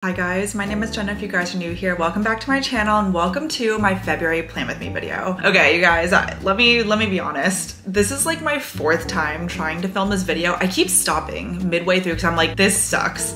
Hi guys, my name is Jenna. If you guys are new here, welcome back to my channel and welcome to my February plan with me video. Okay, you guys, let me be honest. This is like my fourth time trying to film this video. I keep stopping midway through because I'm like, this sucks.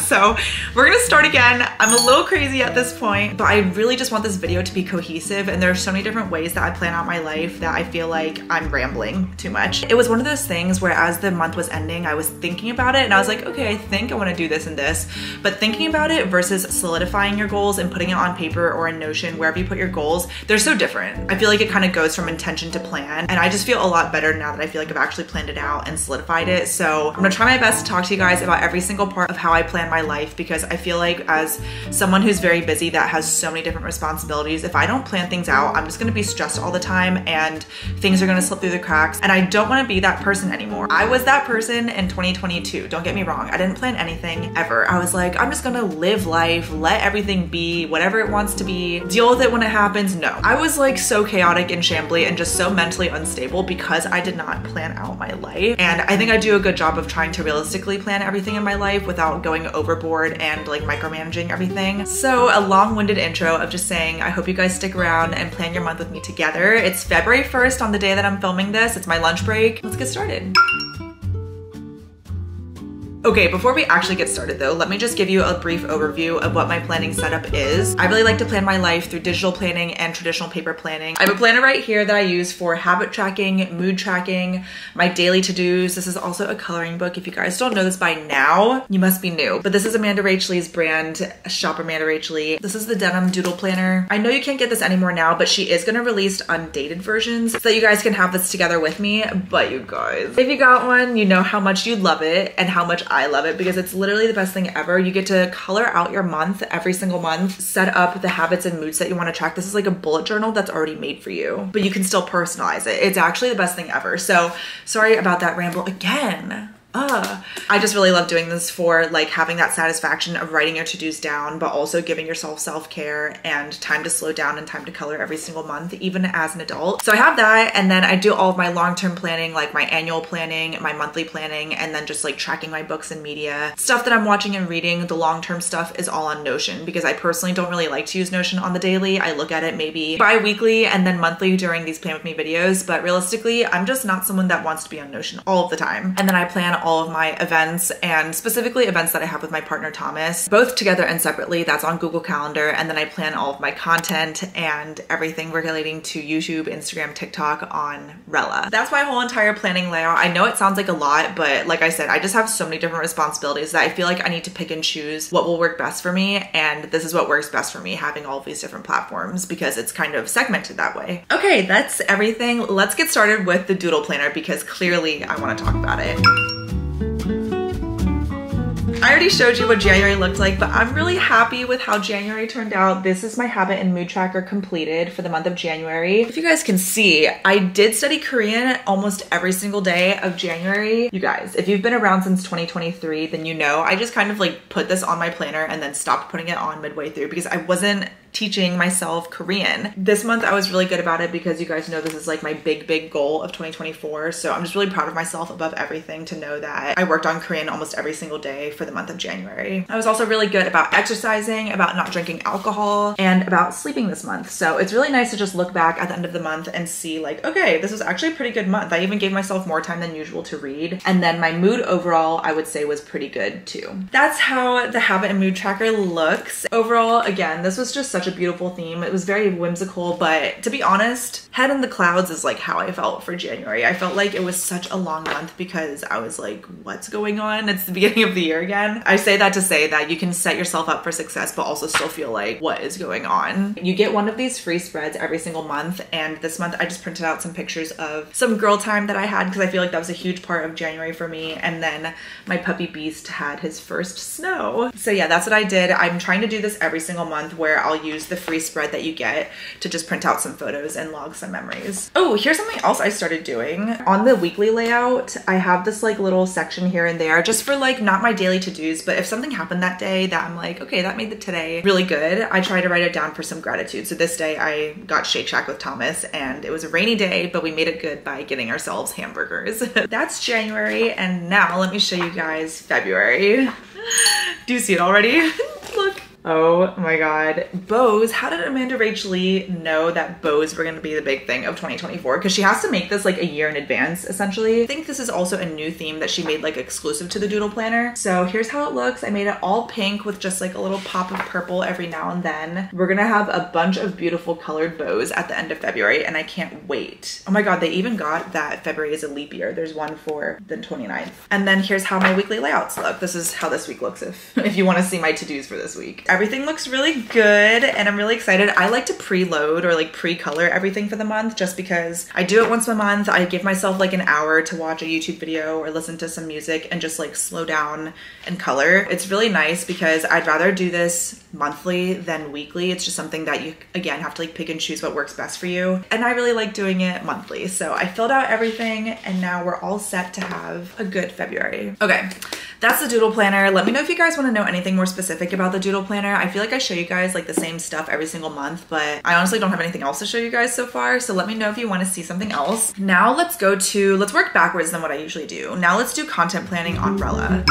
So we're gonna start again. I'm a little crazy at this point, but I really just want this video to be cohesive, and there are so many different ways that I plan out my life that I feel like I'm rambling too much. It was one of those things where as the month was ending, I was thinking about it and I was like, okay, I think I wanna do this and this, but thinking about it versus solidifying your goals and putting it on paper or in Notion, wherever you put your goals, they're so different. I feel like it kind of goes from intention to plan, and I just feel a lot better now that I feel like I've actually planned it out and solidified it. So I'm gonna try my best to talk to you guys about every single part of how I plan my life, because I feel like as someone who's very busy that has so many different responsibilities, if I don't plan things out, I'm just gonna be stressed all the time and things are gonna slip through the cracks, and I don't wanna be that person anymore. I was that person in 2022, don't get me wrong. I didn't plan anything ever. I was like, I'm just gonna live life, let everything be whatever it wants to be, deal with it when it happens. No, I was like so chaotic and shambly and just so mentally unstable because I did not plan out my life. And I think I do a good job of trying to realistically plan everything in my life without going overboard and like micromanaging everything. So a long-winded intro of just saying, I hope you guys stick around and plan your month with me together. It's February 1st on the day that I'm filming this. It's my lunch break. Let's get started. Okay, before we actually get started though, let me just give you a brief overview of what my planning setup is. I really like to plan my life through digital planning and traditional paper planning. I have a planner right here that I use for habit tracking, mood tracking, my daily to-dos. This is also a coloring book. If you guys don't know this by now, you must be new. But this is Amanda Rachley's brand, shop Amanda Rachley. This is the denim Doodle Planner. I know you can't get this anymore now, but she is gonna release undated versions so that you guys can have this together with me. But you guys, if you got one, you know how much you love it and how much I love it, because it's literally the best thing ever. You get to color out your month every single month, set up the habits and moods that you want to track. This is like a bullet journal that's already made for you, but you can still personalize it. It's actually the best thing ever. So sorry about that ramble again. I just really love doing this for like having that satisfaction of writing your to-dos down, but also giving yourself self-care and time to slow down and time to color every single month, even as an adult. So I have that, and then I do all of my long-term planning, like my annual planning, my monthly planning, and then just like tracking my books and media. Stuff that I'm watching and reading, the long-term stuff is all on Notion, because I personally don't really like to use Notion on the daily. I look at it maybe bi-weekly and then monthly during these plan with me videos, but realistically, I'm just not someone that wants to be on Notion all of the time. And then I plan all of my events, and specifically events that I have with my partner Thomas, both together and separately. That's on Google Calendar. And then I plan all of my content and everything relating to YouTube, Instagram, TikTok on Rella. That's my whole entire planning layout. I know it sounds like a lot, but like I said, I just have so many different responsibilities that I feel like I need to pick and choose what will work best for me. And this is what works best for me, having all of these different platforms, because it's kind of segmented that way. Okay, that's everything. Let's get started with the Doodle Planner, because clearly I want to talk about it. I already showed you what January looked like, but I'm really happy with how January turned out. This is my habit and mood tracker completed for the month of January. If you guys can see, I did study Korean almost every single day of January. You guys, if you've been around since 2023, then you know I just kind of like put this on my planner and then stopped putting it on midway through because I wasn't teaching myself Korean. This month I was really good about it because you guys know this is like my big goal of 2024. So I'm just really proud of myself above everything to know that I worked on Korean almost every single day for the month of January. I was also really good about exercising, about not drinking alcohol, and about sleeping this month. So it's really nice to just look back at the end of the month and see like, okay, this was actually a pretty good month. I even gave myself more time than usual to read. And then my mood overall, I would say, was pretty good too. That's how the habit and mood tracker looks. Overall, again, this was just such a beautiful theme. It was very whimsical, but to be honest, head in the clouds is like how I felt for January. I felt like it was such a long month because I was like, what's going on? It's the beginning of the year again. I say that to say that you can set yourself up for success, but also still feel like, what is going on? You get one of these free spreads every single month, and this month I just printed out some pictures of some girl time that I had because I feel like that was a huge part of January for me. And then my puppy Beast had his first snow. So yeah, that's what I did. I'm trying to do this every single month where I'll use the free spread that you get to just print out some photos and log some memories. Oh, here's something else I started doing. On the weekly layout, I have this like little section here and there just for like not my daily to-dos, but if something happened that day that I'm like, okay, that made the today really good, I try to write it down for some gratitude. So this day I got Shake Shack with Thomas and it was a rainy day, but we made it good by getting ourselves hamburgers. That's January, and now let me show you guys February. Do you see it already? Look. Oh my God. Bows. How did Amanda Rach Lee know that bows were going to be the big thing of 2024? Because she has to make this like a year in advance, essentially. I think this is also a new theme that she made like exclusive to the Doodle Planner. So here's how it looks. I made it all pink with just like a little pop of purple every now and then. We're going to have a bunch of beautiful colored bows at the end of February, and I can't wait. Oh my God, they even got that February is a leap year. There's one for the 29th. And then here's how my weekly layouts look. This is how this week looks if you want to see my to-dos for this week. Everything looks really good and I'm really excited. I like to preload or like pre-color everything for the month just because I do it once a month. I give myself like an hour to watch a YouTube video or listen to some music and just like slow down and color. It's really nice because I'd rather do this monthly than weekly. It's just something that you, again, have to like pick and choose what works best for you. And I really like doing it monthly. So I filled out everything and now we're all set to have a good February. Okay, that's the Doodle Planner. Let me know if you guys want to know anything more specific about the Doodle Planner. I feel like I show you guys like the same stuff every single month, but I honestly don't have anything else to show you guys so far. So let me know if you want to see something else. Now let's work backwards than what I usually do. Now let's do content planning on Rella.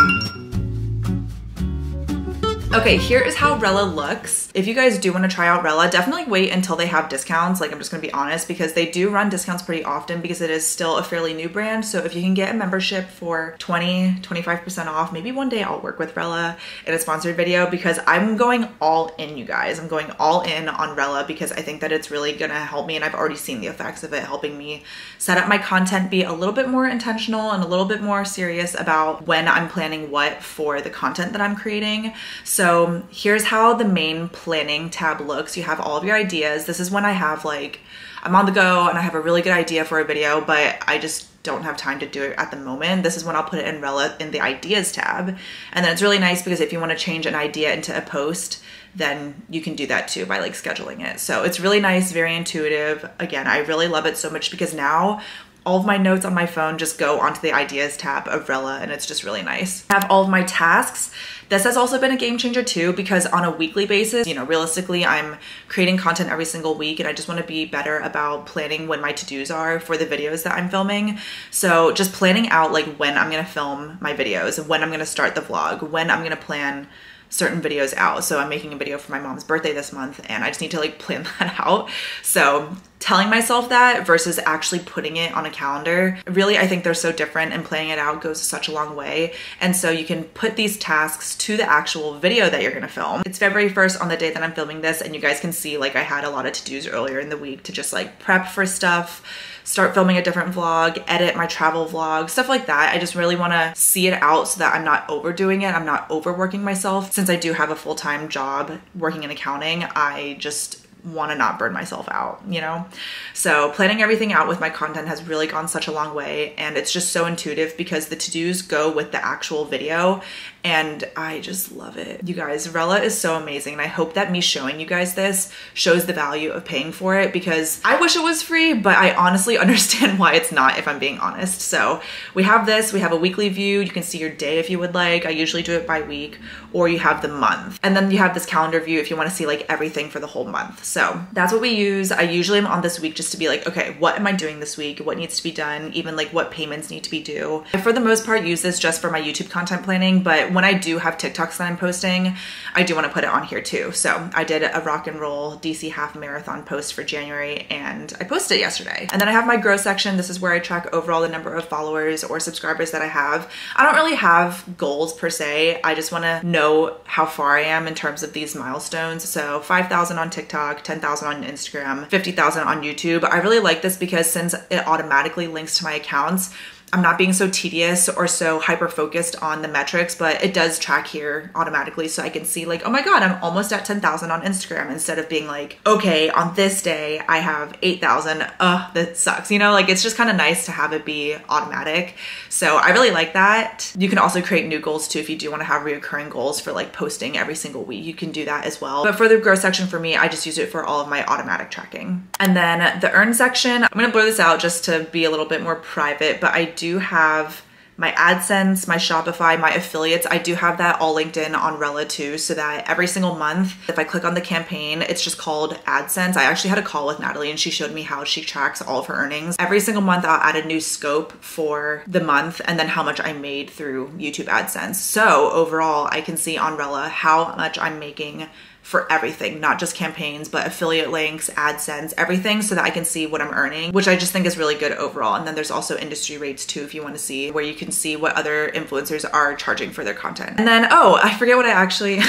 Okay, here is how Rella looks. If you guys do want to try out Rella, definitely wait until they have discounts. Like, I'm just gonna be honest, because they do run discounts pretty often because it is still a fairly new brand. So if you can get a membership for 25% off, maybe one day I'll work with Rella in a sponsored video because I'm going all in, you guys. I'm going all in on Rella because I think that it's really gonna help me, and I've already seen the effects of it helping me set up my content, be a little bit more intentional and a little bit more serious about when I'm planning what for the content that I'm creating. So here's how the main planning tab looks. You have all of your ideas. This is when I have like, I'm on the go and I have a really good idea for a video, but I just don't have time to do it at the moment. This is when I'll put it in Rella in the ideas tab. And then it's really nice because if you want to change an idea into a post, then you can do that too by like scheduling it. So it's really nice, very intuitive. Again, I really love it so much because now all of my notes on my phone just go onto the ideas tab of Rella, and it's just really nice. I have all of my tasks. This has also been a game changer too, because on a weekly basis, you know, realistically, I'm creating content every single week and I just want to be better about planning when my to-dos are for the videos that I'm filming. So just planning out like when I'm going to film my videos, when I'm going to start the vlog, when I'm going to plan certain videos out. So I'm making a video for my mom's birthday this month and I just need to like plan that out. So telling myself that versus actually putting it on a calendar, really, I think they're so different, and planning it out goes such a long way. And so you can put these tasks to the actual video that you're gonna film. It's February 1st on the day that I'm filming this, and you guys can see like I had a lot of to-dos earlier in the week to just like prep for stuff, start filming a different vlog, edit my travel vlog, stuff like that. I just really wanna see it out so that I'm not overdoing it. I'm not overworking myself. Since I do have a full-time job working in accounting, I just want to not burn myself out, you know? So planning everything out with my content has really gone such a long way, and it's just so intuitive because the to-dos go with the actual video, and I just love it. You guys, Rella is so amazing, and I hope that me showing you guys this shows the value of paying for it, because I wish it was free, but I honestly understand why it's not, if I'm being honest. So we have this, we have a weekly view. You can see your day if you would like. I usually do it by week, or you have the month. And then you have this calendar view if you want to see like everything for the whole month. So that's what we use. I usually am on this week just to be like, okay, what am I doing this week? What needs to be done? Even like what payments need to be due. I, for the most part, use this just for my YouTube content planning, but when I do have TikToks that I'm posting, I do want to put it on here too. So I did a rock and roll DC half marathon post for January, and I posted it yesterday. And then I have my grow section. This is where I track overall the number of followers or subscribers that I have. I don't really have goals per se. I just want to know how far I am in terms of these milestones. So 5,000 on TikTok, 10,000 on Instagram, 50,000 on YouTube. I really like this because since it automatically links to my accounts, I'm not being so tedious or so hyper focused on the metrics, but it does track here automatically, so I can see like, oh my God, I'm almost at 10,000 on Instagram, instead of being like, okay, on this day I have 8,000. That sucks. You know, like it's just kind of nice to have it be automatic. So I really like that. You can also create new goals too if you do want to have reoccurring goals for like posting every single week. You can do that as well. But for the grow section for me, I just use it for all of my automatic tracking. And then the earn section, I'm gonna blur this out just to be a little bit more private, but I do have my AdSense, my Shopify, my affiliates. I do have that all linked in on Rella too, so that every single month, if I click on the campaign, it's just called AdSense. I actually had a call with Natalie and she showed me how she tracks all of her earnings. Every single month I'll add a new scope for the month and then how much I made through YouTube AdSense. So overall, I can see on Rella how much I'm making for everything, not just campaigns, but affiliate links, AdSense, everything, so that I can see what I'm earning, which I just think is really good overall. And then there's also industry rates too, if you want to see, where you can see what other influencers are charging for their content. And then, oh, I forgot what I actually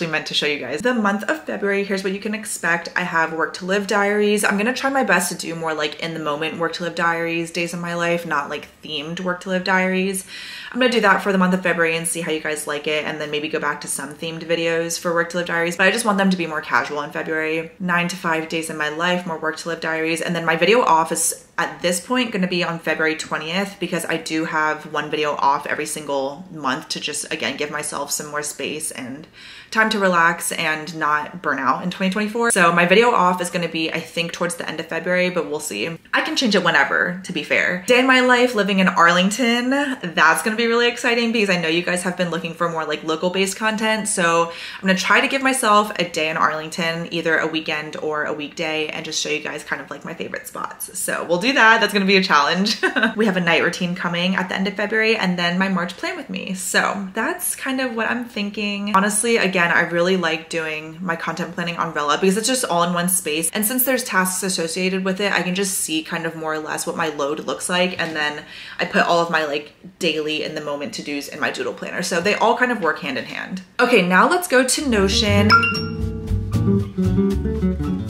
meant to show you guys. The month of February, here's what you can expect. I have work to live diaries. I'm gonna try my best to do more like in the moment work to live diaries, days of my life, not like themed work to live diaries. I'm gonna do that for the month of February and see how you guys like it, and then maybe go back to some themed videos for work to live diaries, but I just want them to be more casual in February. 9 to 5 days in my life, more work to live diaries. And then my video off is at this point gonna be on February 20th, because I do have one video off every single month to just, again, give myself some more space and time to relax and not burn out in 2024. So my video off is gonna be, I think, towards the end of February, but we'll see. I can change it whenever, to be fair. Day in my life living in Arlington, that's gonna be really exciting because I know you guys have been looking for more like local based content. So I'm gonna try to give myself a day in Arlington, either a weekend or a weekday, and just show you guys kind of like my favorite spots. So we'll do that. That's gonna be a challenge. We have a night routine coming at the end of February, and then my March plan with me. So that's kind of what I'm thinking. Honestly, again, I really like doing my content planning on Rella because it's just all in one space. And since there's tasks associated with it, I can just see kind of more or less what my load looks like. And then I put all of my like daily in the moment to-dos in my Doodle Planner. So they all kind of work hand in hand. Okay, now let's go to Notion.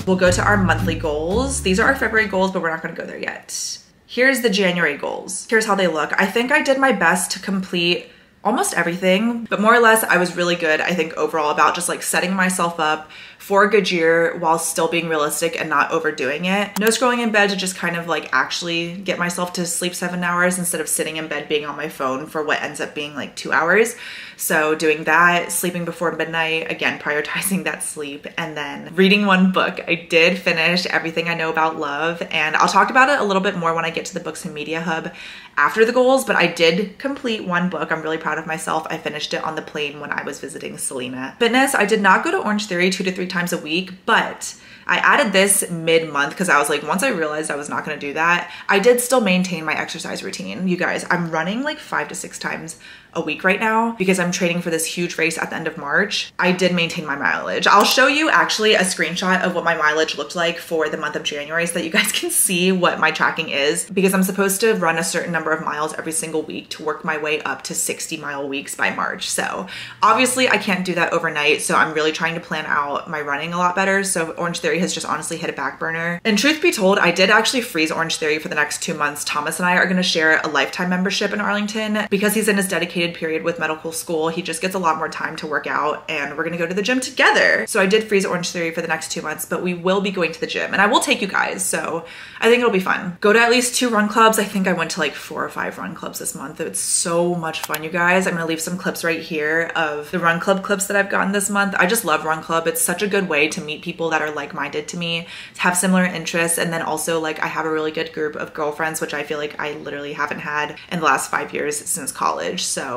We'll go to our monthly goals. These are our February goals, but we're not gonna go there yet. Here's the January goals. Here's how they look. I think I did my best to complete almost everything, but more or less I was really good, I think, overall about just like setting myself up for a good year while still being realistic and not overdoing it. No scrolling in bed to just kind of like actually get myself to sleep 7 hours instead of sitting in bed being on my phone for what ends up being like 2 hours. So doing that, sleeping before midnight, again, prioritizing that sleep, and then reading one book. I did finish Everything I Know About Love, and I'll talk about it a little bit more when I get to the Books and Media Hub after the goals, but I did complete one book. I'm really proud of myself. I finished it on the plane when I was visiting Selena. Fitness, I did not go to Orange Theory 2 to 3 times a week, but I added this mid-month because I was like, once I realized I was not gonna do that, I did still maintain my exercise routine. You guys, I'm running like 5 to 6 times a week right now because I'm training for this huge race at the end of March. I did maintain my mileage. I'll show you actually a screenshot of what my mileage looked like for the month of January so that you guys can see what my tracking is, because I'm supposed to run a certain number of miles every single week to work my way up to 60-mile weeks by March. So obviously I can't do that overnight. So I'm really trying to plan out my running a lot better. So Orange Theory has just honestly hit a back burner. And truth be told, I did actually freeze Orange Theory for the next 2 months. Thomas and I are gonna share a lifetime membership in Arlington because he's in his dedicated period with medical school. He just gets a lot more time to work out, and we're gonna go to the gym together. So I did freeze Orange Theory for the next 2 months, but we will be going to the gym, and I will take you guys. So I think it'll be fun. Go to at least 2 run clubs. I think I went to like 4 or 5 run clubs this month. It's so much fun, you guys. I'm gonna leave some clips right here of the run club clips that I've gotten this month. I just love run club. It's such a good way to meet people that are like-minded to me, to have similar interests, and then also like I have a really good group of girlfriends, which I feel like I literally haven't had in the last 5 years since college. So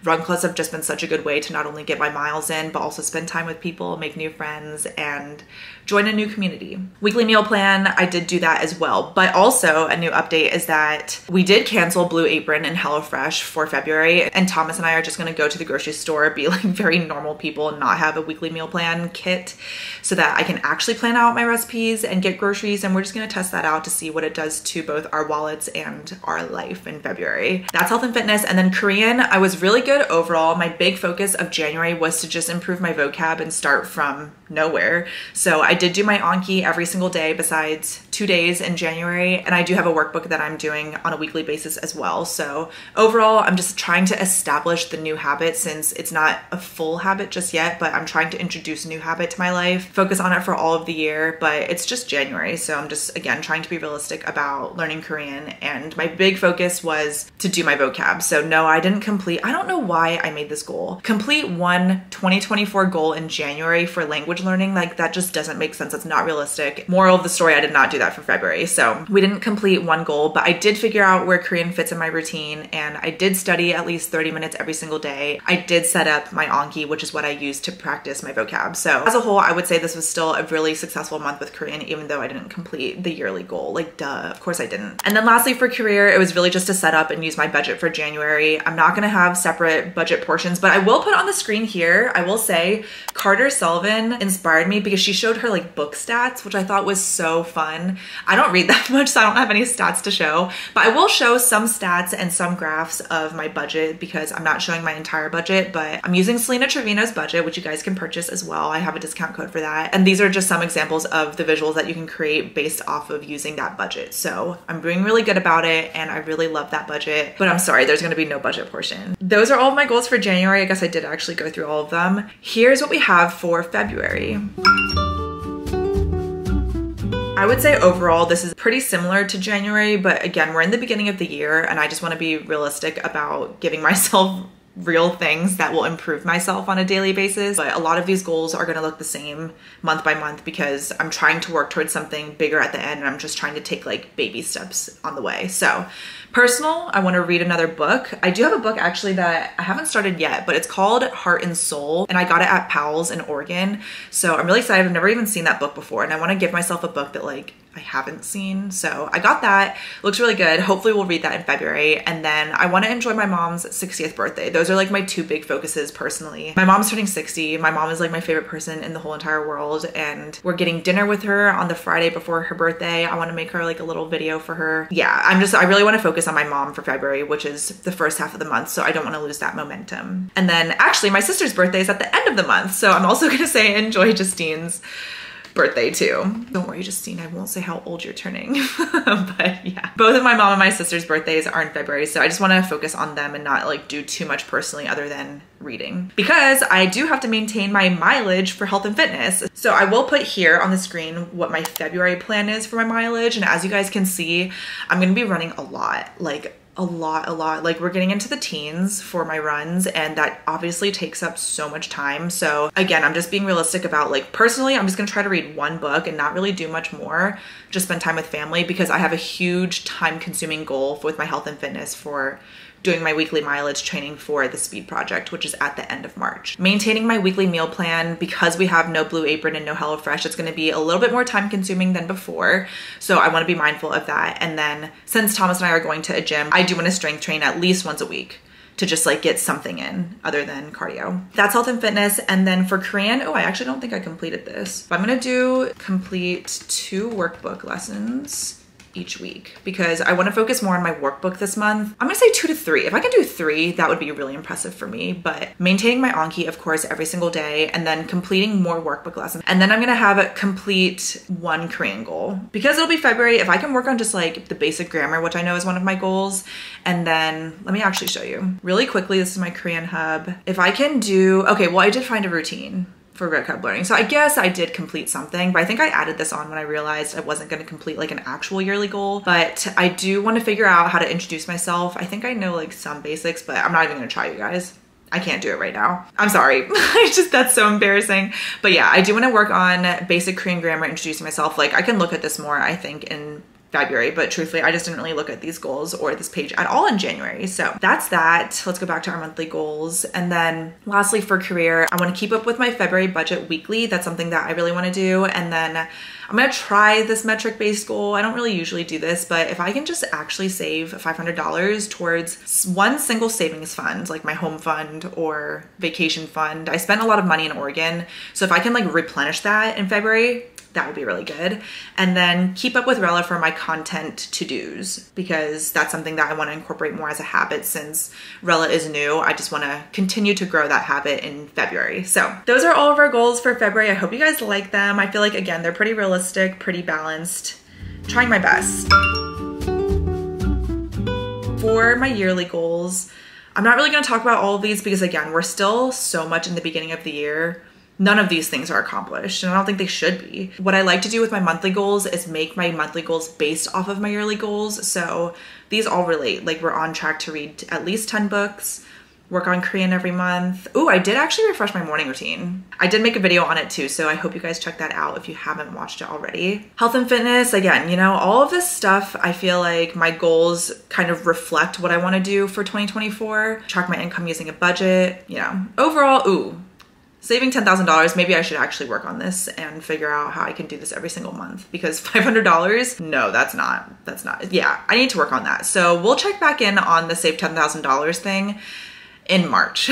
run clubs have just been such a good way to not only get my miles in, but also spend time with people, make new friends, and join a new community. Weekly meal plan, I did do that as well. But also a new update is that we did cancel Blue Apron and HelloFresh for February, and Thomas and I are just gonna go to the grocery store, be like very normal people, and not have a weekly meal plan kit so that I can actually plan out my recipes and get groceries. And we're just gonna test that out to see what it does to both our wallets and our life in February. That's health and fitness. And then Korean, I was really good overall. My big focus of January was to just improve my vocab and start from nowhere. So I did do my Anki every single day besides 2 days in January, and I do have a workbook that I'm doing on a weekly basis as well. So overall, I'm just trying to establish the new habit, since it's not a full habit just yet, but I'm trying to introduce a new habit to my life, focus on it for all of the year, but it's just January. So I'm just, again, trying to be realistic about learning Korean, and my big focus was to do my vocab. So no, I didn't complete, I don't know why I made this goal. Complete one 2024 goal in January for language learning. Like that just doesn't make sense. It's not realistic. Moral of the story, I did not do that for February. So we didn't complete one goal, but I did figure out where Korean fits in my routine, and I did study at least 30 minutes every single day. I did set up my Anki, which is what I use to practice my vocab. So as a whole, I would say this was still a really successful month with Korean, even though I didn't complete the yearly goal. Like, duh, of course I didn't. And then lastly for career, it was really just to set up and use my budget for January. I'm not gonna have separate budget portions, but I will put on the screen here, I will say Carter Sullivan inspired me because she showed her like book stats, which I thought was so fun. I don't read that much, so I don't have any stats to show, but I will show some stats and some graphs of my budget because I'm not showing my entire budget, but I'm using Selena Trevino's budget, which you guys can purchase as well. I have a discount code for that. And these are just some examples of the visuals that you can create based off of using that budget. So I'm being really good about it and I really love that budget, but I'm sorry, there's gonna be no budget portion. Those are all of my goals for January. I guess I did actually go through all of them. Here's what we have for February. I would say overall, this is pretty similar to January, but again, we're in the beginning of the year and I just want to be realistic about giving myself real things that will improve myself on a daily basis. But a lot of these goals are going to look the same month by month because I'm trying to work towards something bigger at the end and I'm just trying to take like baby steps on the way. So personal, I want to read another book. I do have a book actually that I haven't started yet, but it's called Heart and Soul and I got it at Powell's in Oregon. So I'm really excited. I've never even seen that book before and I want to give myself a book that like I haven't seen. So I got that. Looks really good. Hopefully we'll read that in February. And then I want to enjoy my mom's 60th birthday. Those are like my two big focuses personally. My mom's turning 60. My mom is like my favorite person in the whole entire world. And we're getting dinner with her on the Friday before her birthday. I want to make her like a little video for her. Yeah, I really want to focus on my mom for February, which is the first half of the month. So I don't want to lose that momentum. And then actually my sister's birthday is at the end of the month. So I'm also going to say enjoy Justine's birthday too. Don't worry, Justine, I won't say how old you're turning. But yeah, both of my mom and my sister's birthdays are in February, so I just want to focus on them and not like do too much personally other than reading, because I do have to maintain my mileage for health and fitness. So I will put here on the screen what my February plan is for my mileage, and as you guys can see, I'm gonna be running a lot, like a lot. Like we're getting into the teens for my runs and that obviously takes up so much time. So again, I'm just being realistic about like personally, I'm just gonna try to read one book and not really do much more, just spend time with family because I have a huge time consuming goal with my health and fitness for doing my weekly mileage training for the speed project, which is at the end of March. Maintaining my weekly meal plan because we have no Blue Apron and no HelloFresh, it's gonna be a little bit more time consuming than before. So I wanna be mindful of that. And then since Thomas and I are going to a gym, I do wanna strength train at least once a week to just like get something in other than cardio. That's health and fitness. And then for Korean, oh, I actually don't think I completed this, but I'm gonna complete 2 workbook lessons each week because I want to focus more on my workbook this month. I'm gonna say 2 to 3. If I can do 3, that would be really impressive for me, but maintaining my Anki, of course, every single day and then completing more workbook lessons. And then I'm gonna have it complete 1 Korean goal because it'll be February. If I can work on just like the basic grammar, which I know is one of my goals, and then let me actually show you really quickly. This is my Korean hub. If I can do, okay, well, I did find a routine for vocab learning. So I guess I did complete something, but I think I added this on when I realized I wasn't going to complete like an actual yearly goal, but I do want to figure out how to introduce myself. I think I know like some basics, but I'm not even going to try, you guys. I can't do it right now. I'm sorry. That's so embarrassing. But yeah, I do want to work on basic Korean grammar, introducing myself. Like I can look at this more, I think, in February, but truthfully, I just didn't really look at these goals or this page at all in January. So that's that. Let's go back to our monthly goals. And then lastly for career, I want to keep up with my February budget weekly. That's something that I really want to do. And then I'm going to try this metric-based goal. I don't really usually do this, but if I can just actually save $500 towards one single savings fund, like my home fund or vacation fund. I spent a lot of money in Oregon. So if I can like replenish that in February, that would be really good. And then keep up with Rella for my content to-dos because that's something that I want to incorporate more as a habit since Rella is new. I just want to continue to grow that habit in February. So those are all of our goals for February. I hope you guys like them. I feel like, again, they're pretty realistic, pretty balanced. Trying my best. For my yearly goals, I'm not really going to talk about all of these because, again, we're still so much in the beginning of the year. None of these things are accomplished and I don't think they should be. What I like to do with my monthly goals is make my monthly goals based off of my yearly goals. So these all relate. Like we're on track to read at least 10 books. work on Korean every month. Ooh, I did actually refresh my morning routine. I did make a video on it too, so I hope you guys check that out if you haven't watched it already. Health and fitness, again, you know, all of this stuff, I feel like my goals kind of reflect what I want to do for 2024. Track my income using a budget, you know. Overall, ooh, saving $10,000, maybe I should actually work on this and figure out how I can do this every single month, because $500, no, that's not, yeah, I need to work on that. So we'll check back in on the save $10,000 thing in March.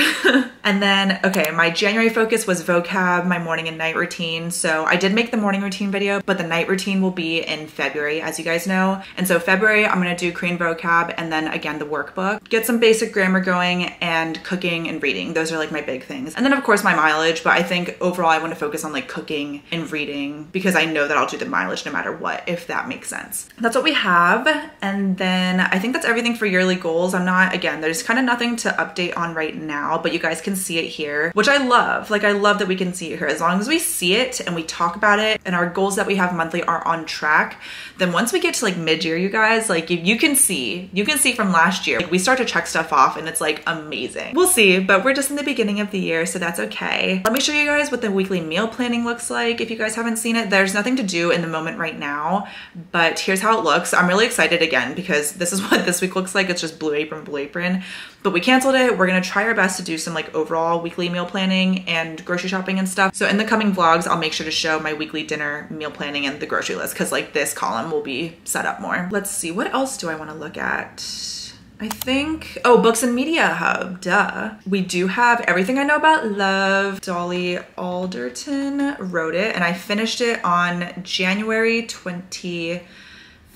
And then, okay, my January focus was vocab, my morning and night routine. So I did make the morning routine video, but the night routine will be in February, as you guys know. And so February, I'm gonna do Korean vocab and then again, the workbook, get some basic grammar going, and cooking and reading. Those are like my big things. And then of course my mileage, but I think overall I wanna focus on like cooking and reading, because I know that I'll do the mileage no matter what, if that makes sense. That's what we have. And then I think that's everything for yearly goals. I'm not, again, there's kind of nothing to update on right now, but you guys can see it here, which I love. Like, I love that we can see it here. As long as we see it and we talk about it and our goals that we have monthly are on track, then once we get to like mid-year, you guys, like you can see from last year, like, we start to check stuff off and it's like amazing. We'll see, but we're just in the beginning of the year, so that's okay. Let me show you guys what the weekly meal planning looks like. If you guys haven't seen it, there's nothing to do in the moment right now, but here's how it looks. I'm really excited again, because this is what this week looks like. It's just Blue Apron, but we canceled it. We're gonna try our best to do some like overall weekly meal planning and grocery shopping and stuff. So in the coming vlogs, I'll make sure to show my weekly dinner meal planning and the grocery list, because like this column will be set up more. Let's see, what else do I want to look at? I think, oh, books and media hub, duh. We do have Everything I Know About Love. Dolly Alderton wrote it, and I finished it on January 25th.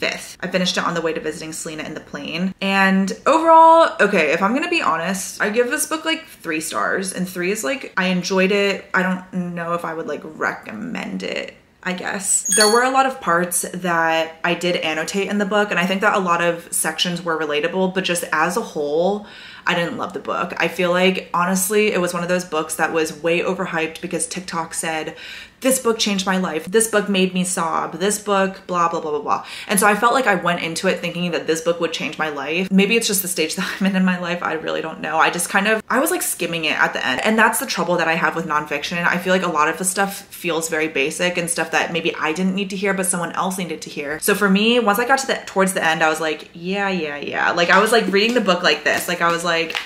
I finished it on the way to visiting Selena in the plane. And overall, okay, if I'm gonna be honest, I give this book like 3 stars, and 3 is like, I enjoyed it. I don't know if I would like recommend it, I guess. There were a lot of parts that I did annotate in the book, and I think that a lot of sections were relatable, but just as a whole, I didn't love the book. I feel like, honestly, it was one of those books that was way overhyped because TikTok said, this book changed my life. This book made me sob. This book, blah, blah, blah, blah, blah. And so I felt like I went into it thinking that this book would change my life. Maybe it's just the stage that I'm in my life. I really don't know. I just kind of, I was like skimming it at the end. And that's the trouble that I have with nonfiction. I feel like a lot of the stuff feels very basic and stuff that maybe I didn't need to hear, but someone else needed to hear. So for me, once I got to towards the end, I was like, yeah. Like I was like reading the book like this. Like I was like,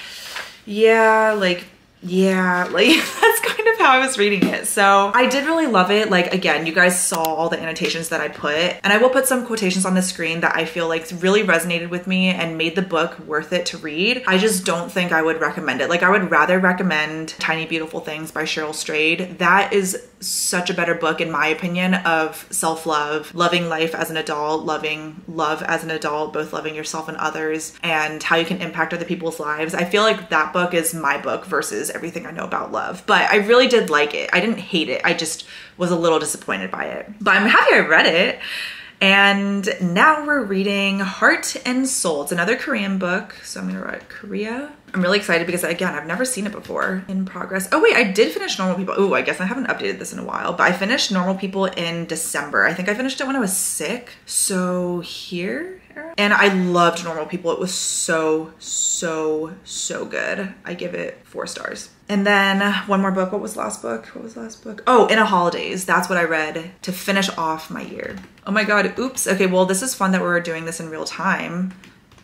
yeah, like that's kind of how I was reading it. So I did really love it. Like, again, you guys saw all the annotations that I put, and I will put some quotations on the screen that I feel like really resonated with me and made the book worth it to read. I just don't think I would recommend it. Like, I would rather recommend Tiny Beautiful Things by Cheryl Strayed. That is such a better book, in my opinion, of self-love, loving life as an adult, loving love as an adult, both loving yourself and others, and how you can impact other people's lives. I feel like that book is my book versus Everything I Know About Love. But I really did like it. I didn't hate it. I just was a little disappointed by it. But I'm happy I read it. And now we're reading Heart and Soul. It's another Korean book. So I'm gonna write Korea. I'm really excited because, again, I've never seen it before. In progress. Oh wait, I did finish Normal People. Oh, I guess I haven't updated this in a while, but I finished Normal People in December. I think I finished it when I was sick. So here. And I loved Normal People. It was so good. I give it 4 stars. And then one more book. What was the last book? Oh, In a Holidays. That's what I read to finish off my year. Oh my God, oops. Okay, well, this is fun that we're doing this in real time.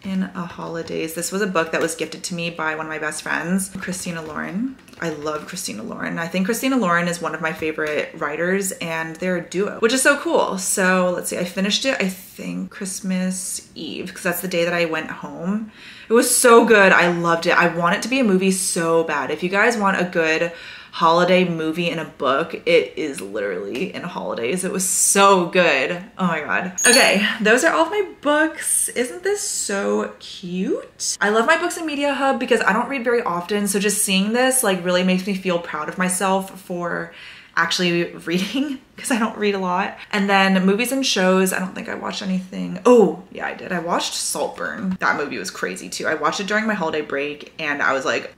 In a Holidays. This was a book that was gifted to me by one of my best friends, Christina Lauren. I love Christina Lauren. I think Christina Lauren is one of my favorite writers, and they're a duo, which is so cool. So let's see, I finished it, I think Christmas Eve, because that's the day that I went home. It was so good. I loved it. I want it to be a movie so bad. If you guys want a good holiday movie in a book, it is literally In Holidays. It was so good. Oh my God. Okay, those are all of my books. Isn't this so cute? I love my books and media hub because I don't read very often, so just seeing this like really makes me feel proud of myself for actually reading, because I don't read a lot. And then movies and shows, I don't think I watched anything. Oh yeah, I did. I watched Saltburn. That movie was crazy too. I watched it during my holiday break and I was like,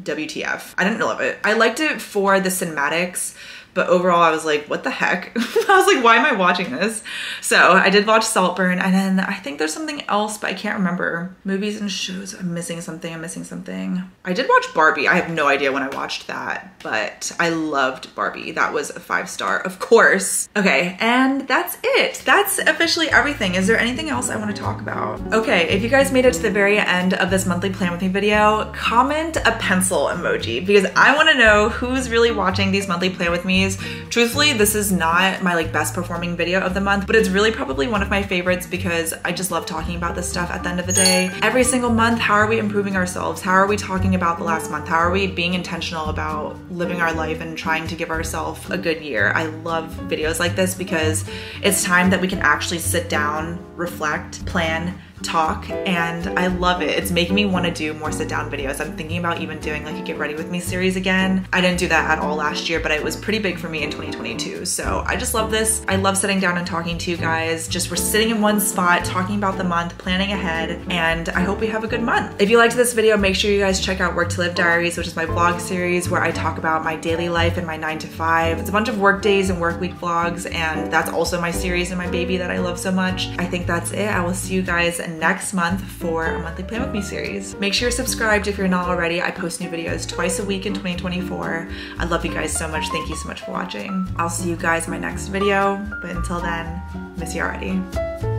WTF. I didn't love it. I liked it for the cinematics, But overall, I was like, what the heck? I was like, why am I watching this? So I did watch Saltburn, and then I think there's something else, but I can't remember. Movies and shows, I'm missing something. I did watch Barbie. I have no idea when I watched that, but I loved Barbie. That was a 5-star, of course. Okay, and that's it. That's officially everything. Is there anything else I want to talk about? Okay, if you guys made it to the very end of this monthly plan with me video, comment a pencil emoji because I want to know who's really watching these monthly plan with me's. Truthfully, this is not my like best performing video of the month, but it's really probably one of my favorites because I just love talking about this stuff at the end of the day. Every single month, how are we improving ourselves? How are we talking about the last month? How are we being intentional about living our life and trying to give ourselves a good year? I love videos like this because it's time that we can actually sit down, reflect, plan, talk, and I love it. It's making me want to do more sit down videos. I'm thinking about even doing like a get ready with me series again. I didn't do that at all last year, but it was pretty big for me in 2022. So I just love this. I love sitting down and talking to you guys. Just we're sitting in one spot, talking about the month, planning ahead, and I hope we have a good month. If you liked this video, make sure you guys check out Work to Live Diaries, which is my vlog series where I talk about my daily life and my 9 to 5. It's a bunch of work days and work week vlogs, and that's also my series and my baby that I love so much. I think that's it. I will see you guys next month for a monthly plan with me series. Make sure you're subscribed if you're not already. I post new videos twice a week in 2024. I love you guys so much. Thank you so much for watching. I'll see you guys in my next video, but until then, miss you already.